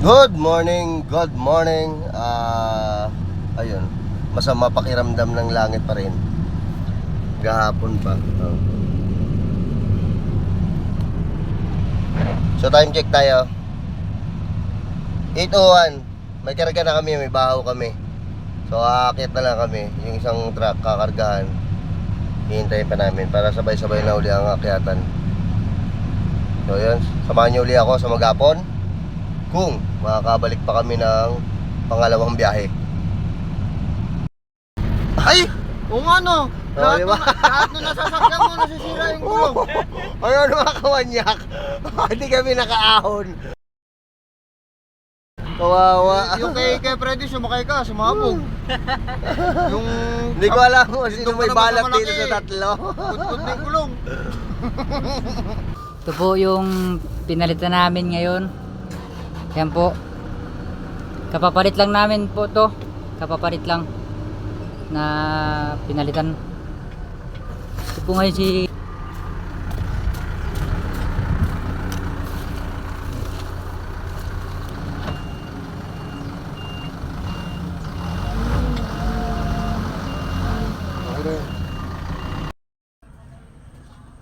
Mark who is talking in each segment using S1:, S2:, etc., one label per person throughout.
S1: Good morning, good morning. Ayun, masama pakiramdam ng langit pa rin. Gahapon pa. So time check tayo. 8:01. May karga na kami, may bahaw kami. So aakyat na lang kami. Yung isang truck kakargahan. Hihintayin pa namin para sabay-sabay na uli ang akyatan. So yun, samahan niyo uli ako sa maghapon kung makakabalik pa kami ng pangalawang biyahe.
S2: Ay! Oo nga no! Lahat,
S1: diba?
S2: lahat na nasasakyan mo, nasisira yung gulong.
S1: Ano mga kawanyak? Hindi kami nakaahon. Kawawa.
S2: Yung kay Freddy, sumakay ka, sumabog. Yung...
S1: Hindi ko alam kung sino
S2: Dito
S1: may
S2: pa naman
S1: balak
S2: sa malaki.
S1: dito sa tatlo.
S2: Put na yung gulong.
S3: Ito po yung pinalitan namin ngayon. Yan po. Kapapalit lang namin po to. Kapapalit lang na pinalitan. Ito po ngayon si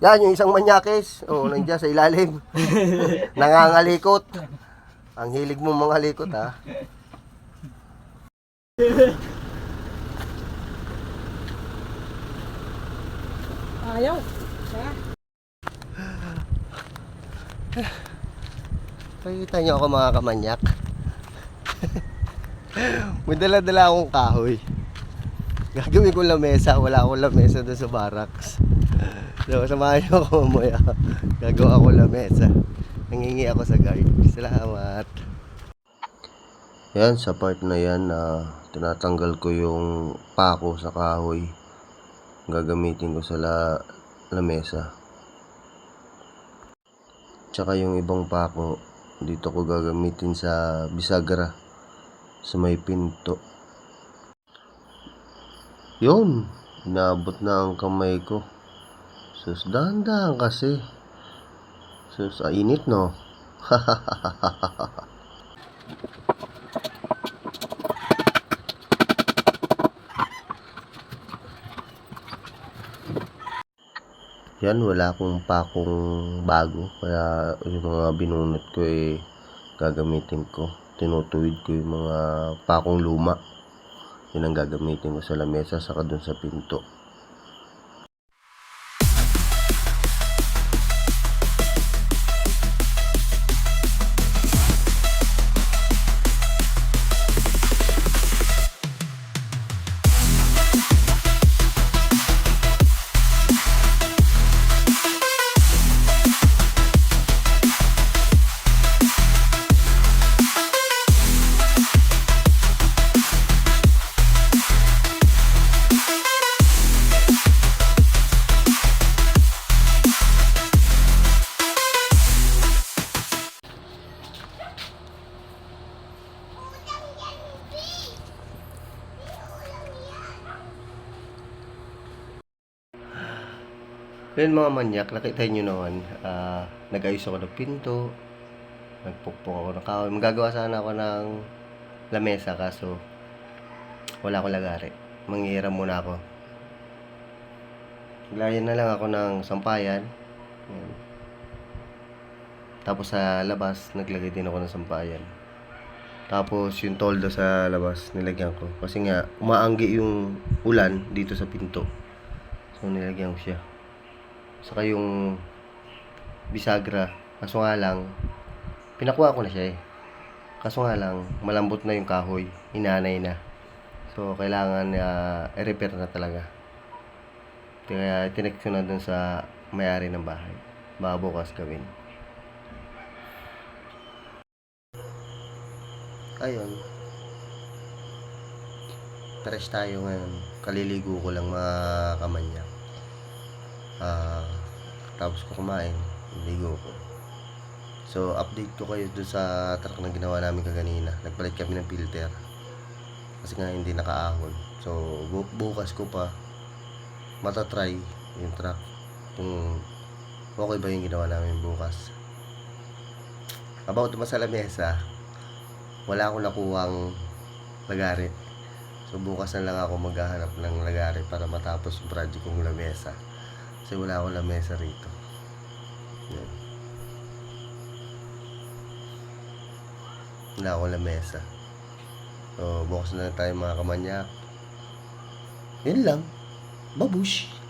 S1: Yan, yung isang manyakis. Oo, nandiyan sa ilalim. Nangangalikot. Ang hilig mo mga likot, ha?
S3: ayaw.
S1: Pakita nyo ako mga kamanyak. May dala-dala akong kahoy. Gagawin ko lamesa. Wala akong lamesa doon sa barracks. So, samahan nyo ako mamaya. Gagawa ako lamesa. Nangingi ako sa guard. Salamat. Yan, sa part na yan, tinatanggal ko yung pako sa kahoy. Gagamitin ko sa lamesa. Tsaka yung ibang pako, dito ko gagamitin sa bisagra. Sa may pinto. Yun, inabot na ang kamay ko. Sus, dahan-dahan kasi. Sus, init no? Yan, wala akong pakong bago. Kaya yung mga binunot ko gagamitin ko. Tinutuwid ko yung mga pakong luma. Yun ang gagamitin ko sa lamesa saka dun sa pinto. Yun mga manyak, nakita nyo naman, nag-ayos ako ng pinto, nagpukpok ako ng kahoy. Magagawa sana ako ng lamesa kaso wala akong lagari. Manghihiram muna ako. Naglayan na lang ako ng sampayan. Yan. Tapos sa labas, naglagay din ako ng sampayan. Tapos yung toldo sa labas, nilagyan ko. Kasi nga, umaanggi yung ulan dito sa pinto. So nilagyan ko siya. Saka yung bisagra, kaso nga lang, pinakuha ko na siya Kaso nga lang, malambot na yung kahoy, inanay na. So, kailangan i-repair na talaga. Kaya, tinext ko na dun sa may-ari ng bahay. Baka bukas gawin. Ayun. Fresh tayo ngayon. Kaliligo ko lang mga kamanya. Tapos ko kumain, ligo ko. So update ko kayo doon sa truck na ginawa namin kaganina. Nagpalit kami ng filter kasi nga hindi nakaahon. So bukas ko pa matatry yung truck kung okay ba yung ginawa namin bukas. About naman sa lamesa, wala akong nakuhang lagari. So bukas na lang ako maghahanap ng lagari para matapos yung project kong lamesa. Kasi wala akong lamesa rito. Yan. Wala akong lamesa. So bukas na lang tayo mga kamanyak. Yun lang. Babush!